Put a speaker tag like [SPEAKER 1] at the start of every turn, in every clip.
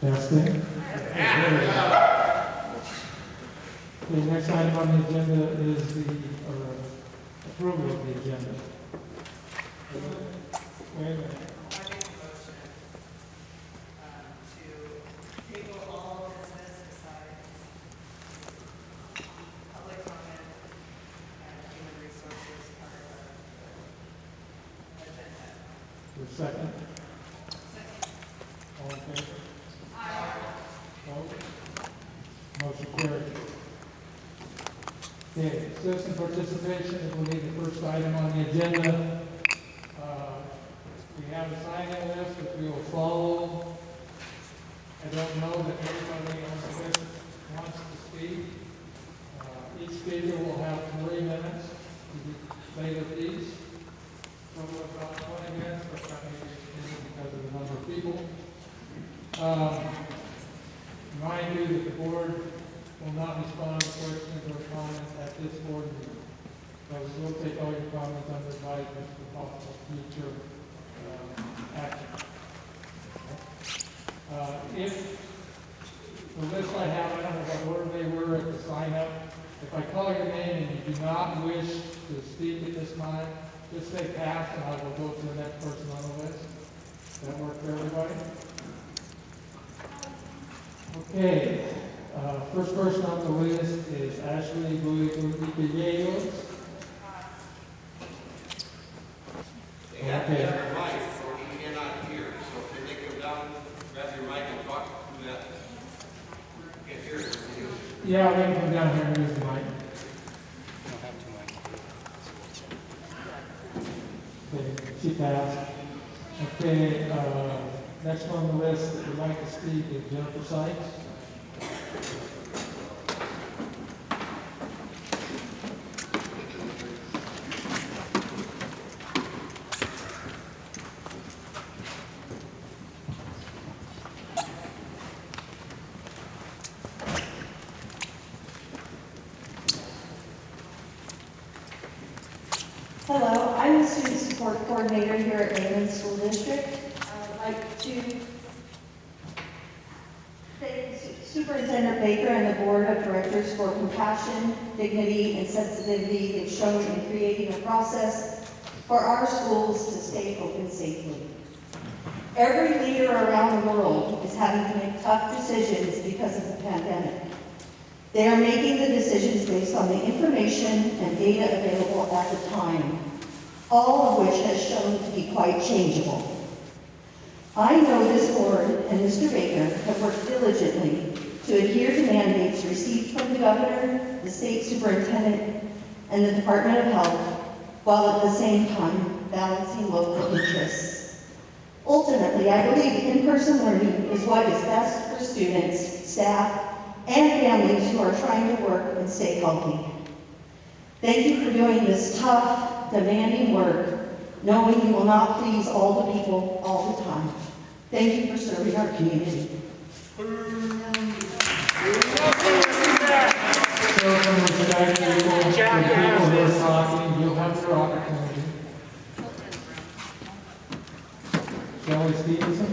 [SPEAKER 1] Testing. The next item on the agenda is the approval of the agenda. Wait a minute.
[SPEAKER 2] I make a motion to table all business besides public comment and human resources part of the agenda.
[SPEAKER 1] The second. All in favor? Opposed? Motion carried. Okay, citizen participation will be the first item on the agenda. We have a sign-in list that we will follow. I don't know that everybody on the list wants to speak. Each speaker will have 3 minutes to say their piece. Total of about 20 minutes, but that may be extended because of the number of people. Remind you that the board will not respond to questions or comments at this board meeting. So we will take all your comments under advisement for possible future action. If the list I have, I don't know what order they were at the sign up. If I call your name and you do not wish to speak at this time, just say pass and I will go to the next person on the list. Does that work for everybody? Okay. First person on the list is Ashley Gulligallegos.
[SPEAKER 3] They have to have their mic, or we cannot hear. So can they come down, grab your mic and talk through that? Can't hear it.
[SPEAKER 1] Yeah, we can come down here and use the mic. Okay, she passed. Okay, next on the list that would like to speak is Jennifer Sykes.
[SPEAKER 4] Hello, I'm the Student Support Coordinator here at Raymond School District. I would like to thank Superintendent Baker and the Board of Directors for compassion, dignity, and sensitivity they've shown in creating a process for our schools to stay open safely. Every leader around the world is having to make tough decisions because of the pandemic. They are making the decisions based on the information and data available at the time, all of which has shown to be quite changeable. I know this board and Mr. Baker have worked diligently to adhere to mandates received from the governor, the state superintendent, and the Department of Health, while at the same time balancing local interests. Ultimately, I believe in-person learning is what is best for students, staff, and families who are trying to work and stay healthy. Thank you for doing this tough, demanding work, knowing you will not please all the people all the time. Thank you for serving our community.
[SPEAKER 1] So from the Skype people who are talking, you'll have your opportunity. Shelley Stevenson?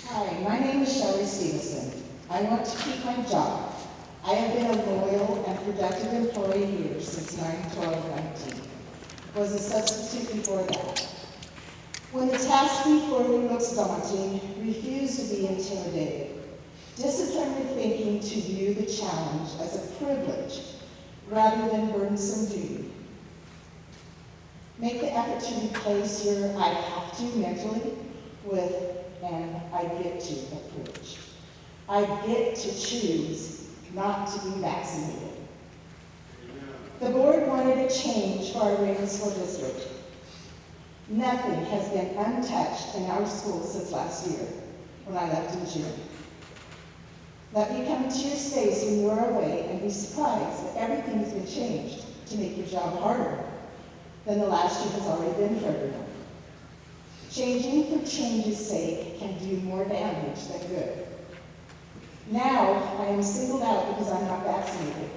[SPEAKER 5] Hi, my name is Shelley Stevenson. I want to keep my job. I have been a loyal and productive employee here since 9/12/19. Was a substitute before that. When the task before me looks daunting, refuse to be intimidated. Disciplinary thinking to view the challenge as a privilege rather than burdensome duty. Make the effort to replace your I have to mentally with and I get to approach. I get to choose not to be vaccinated. The board wanted a change for our Raymond School District. Nothing has been untouched in our schools since last year when I left in June. Let me come to your space when you are away and be surprised that everything has been changed to make your job harder than the last year has already been for everyone. Changing for change's sake can do more damage than good. Now, I am singled out because I'm not vaccinated.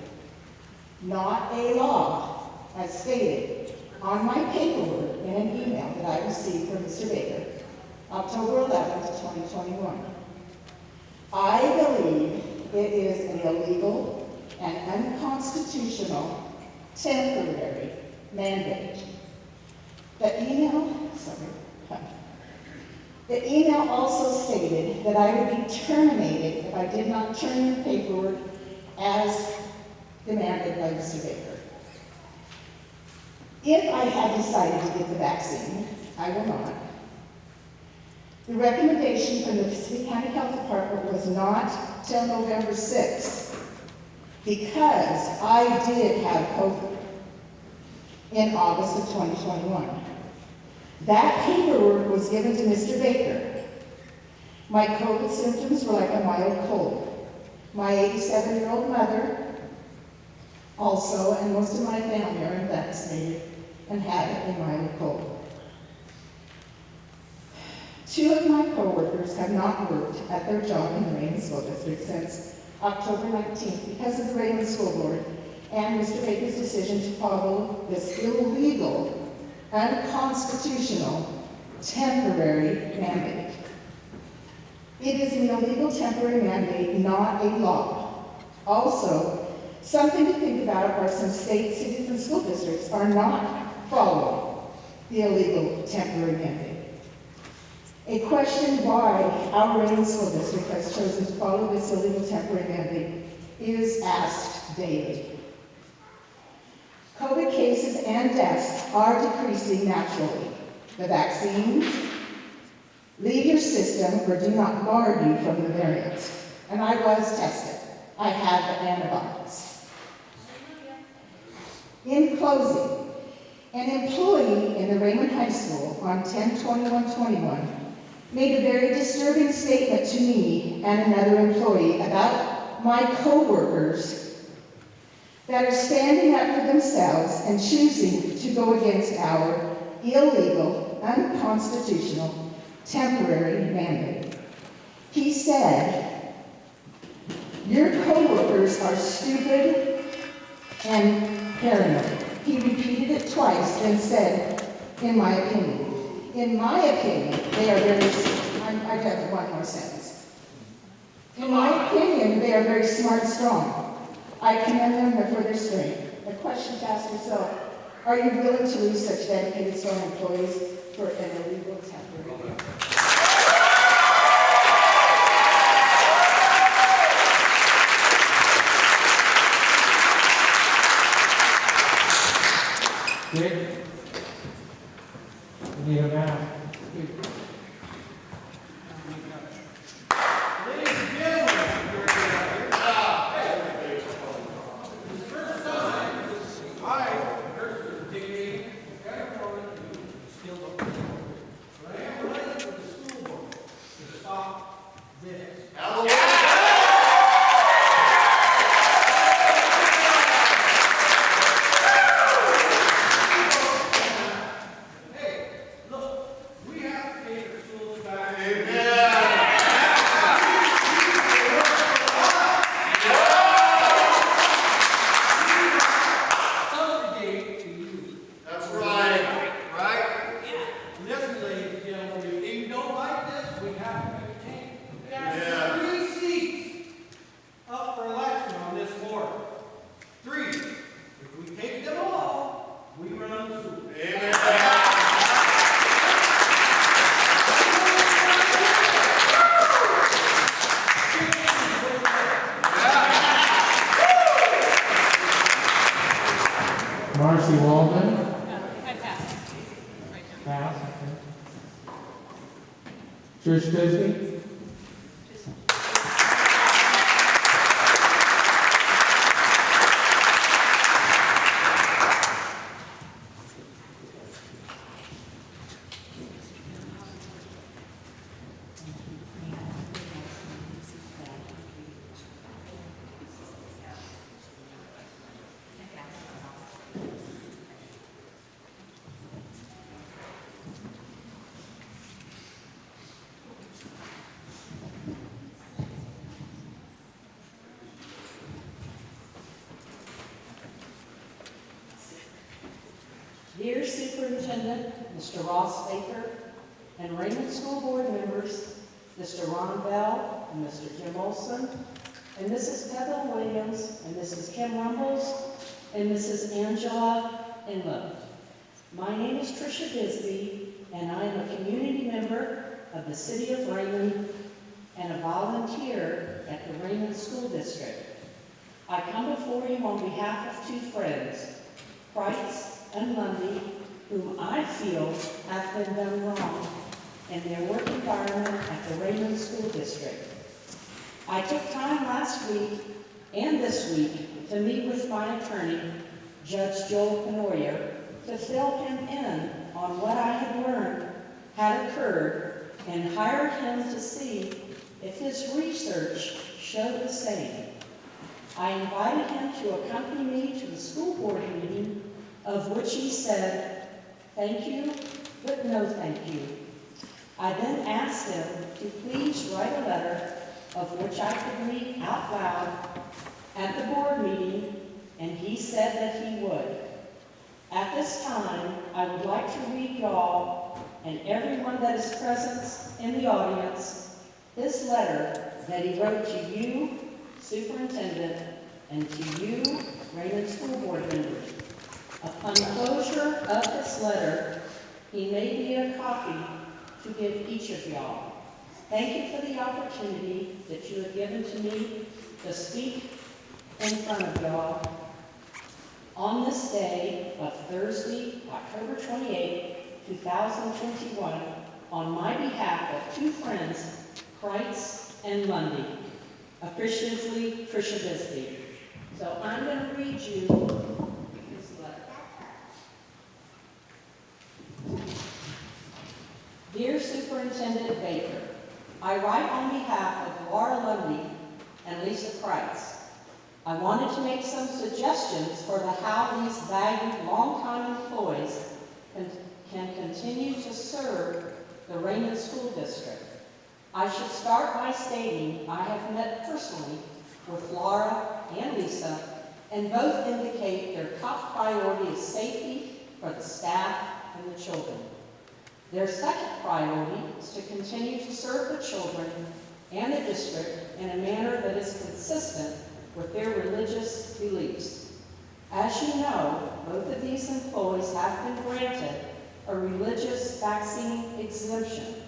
[SPEAKER 5] Not a law, as stated on my paperwork in an email that I received from Mr. Baker, October 11th, 2021. I believe it is an illegal and unconstitutional temporary mandate. The email also stated that I would be terminated if I did not turn in paperwork as demanded by Mr. Baker. If I had decided to get the vaccine, I will not. The recommendation from the Pacific County Health Department was not till November 6th because I did have COVID in August of 2021. That paperwork was given to Mr. Baker. My COVID symptoms were like a mild cold. My 87-year-old mother also, and most of my family are unvaccinated and had a mild cold. 2 of my coworkers have not worked at their job in the Raymond School District since October 19th because of the Raymond School Board and Mr. Baker's decision to follow this illegal, unconstitutional, temporary mandate. It is an illegal temporary mandate, not a law. Also, something to think about are some states, cities, and school districts are not following the illegal temporary mandate. A question why our Raymond School District has chosen to follow this illegal temporary mandate is asked daily. COVID cases and deaths are decreasing naturally. The vaccines leave your system or do not guard you from the variants. And I was tested. I had the antibodies. In closing, an employee in the Raymond High School on 10/21/21 made a very disturbing statement to me and another employee about my coworkers that are standing up for themselves and choosing to go against our illegal, unconstitutional, temporary mandate. He said, "Your coworkers are stupid and paranoid." He repeated it twice and said, "In my opinion." In my opinion, they are very, I have one more sentence. In my opinion, they are very smart and strong. I commend them for their strength. The question to ask yourself, are you willing to lose such dedicated, strong employees for an illegal temporary?
[SPEAKER 1] Dick? We need a man.
[SPEAKER 3] Ladies and gentlemen, you're here. This first time, I, person dignity, skills of but I am running for the school board to stop this. Hey, look, we have to take our schools back. Subjugate to you.
[SPEAKER 6] That's right.
[SPEAKER 3] Right? Listen, ladies and gentlemen, if you don't like this, we have to make a change.
[SPEAKER 6] Yeah.
[SPEAKER 3] There's 3 seats up for election on this board. 3. If we take them all, we run the school.
[SPEAKER 1] Marcy Walden? Pass. Okay. Trish Bisbee?
[SPEAKER 5] Dear Superintendent, Mr. Ross Baker, and Raymond School Board members, Mr. Ron Bell, and Mr. Jim Olson, and Mrs. Pebble Williams, and Mrs. Kim Rumbles, and Mrs. Angela Inlow. My name is Tricia Bisbee, and I am a community member of the City of Raymond and a volunteer at the Raymond School District. I come before you on behalf of two friends, Price and Lundy, whom I feel have been done wrong in their work environment at the Raymond School District. I took time last week and this week to meet with my attorney, Judge Joel Penoyer, to fill him in on what I had learned had occurred and hired him to see if his research showed the same. I invited him to accompany me to the school board meeting, of which he said, "Thank you, but no thank you." I then asked him to please write a letter of which I could read out loud at the board meeting, and he said that he would. At this time, I would like to read y'all and everyone that is present in the audience his letter that he wrote to you, Superintendent, and to you, Raymond School Board members. Upon closure of this letter, he made me a copy to give each of y'all. Thank you for the opportunity that you have given to me to speak in front of y'all on this day of Thursday, October 28, 2021, on my behalf of two friends, Kreitz and Lundy. Appreciatively, Tricia Bisbee. So I'm going to read you this letter. Dear Superintendent Baker, I write on behalf of Laura Lundy and Lisa Kreitz. I wanted to make some suggestions for how these valued longtime employees can continue to serve the Raymond School District. I should start by stating I have met personally with Laura and Lisa, and both indicate their top priority is safety for the staff and the children. Their second priority is to continue to serve the children and the district in a manner that is consistent with their religious beliefs. As you know, both of these employees have been granted a religious vaccine exemption.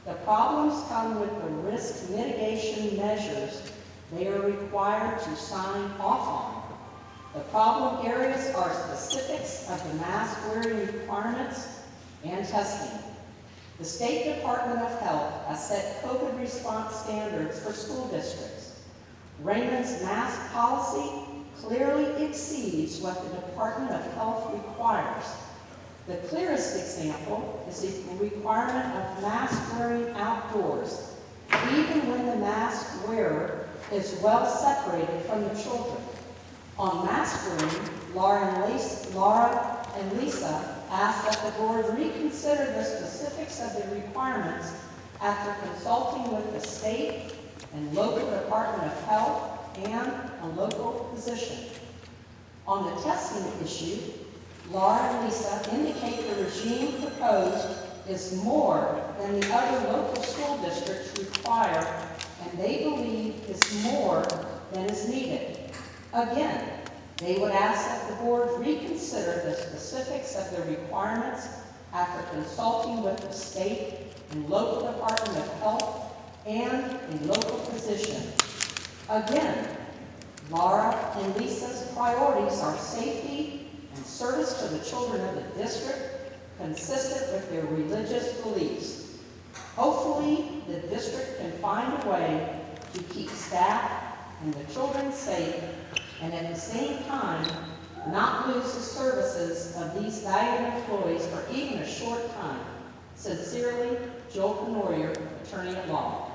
[SPEAKER 5] The problems come with the risk mitigation measures they are required to sign off on. The problem areas are specifics of the mask wearing requirements and testing. The State Department of Health has set COVID response standards for school districts. Raymond's mask policy clearly exceeds what the Department of Health requires. The clearest example is the requirement of mask wearing outdoors, even when the mask wearer is well separated from the children. On mask wearing, Laura and Lisa asked that the board reconsider the specifics of the requirements after consulting with the state and local Department of Health and a local physician. On the testing issue, Laura and Lisa indicate the regime proposed is more than the other local school districts require, and they believe is more than is needed. Again, they would ask that the board reconsider the specifics of the requirements after consulting with the state and local Department of Health and a local physician. Again, Laura and Lisa's priorities are safety and service to the children of the district, consistent with their religious beliefs. Hopefully, the district can find a way to keep staff and the children safe, and at the same time, not lose the services of these valued employees for even a short time. Sincerely, Joel Penoyer, Attorney at Law.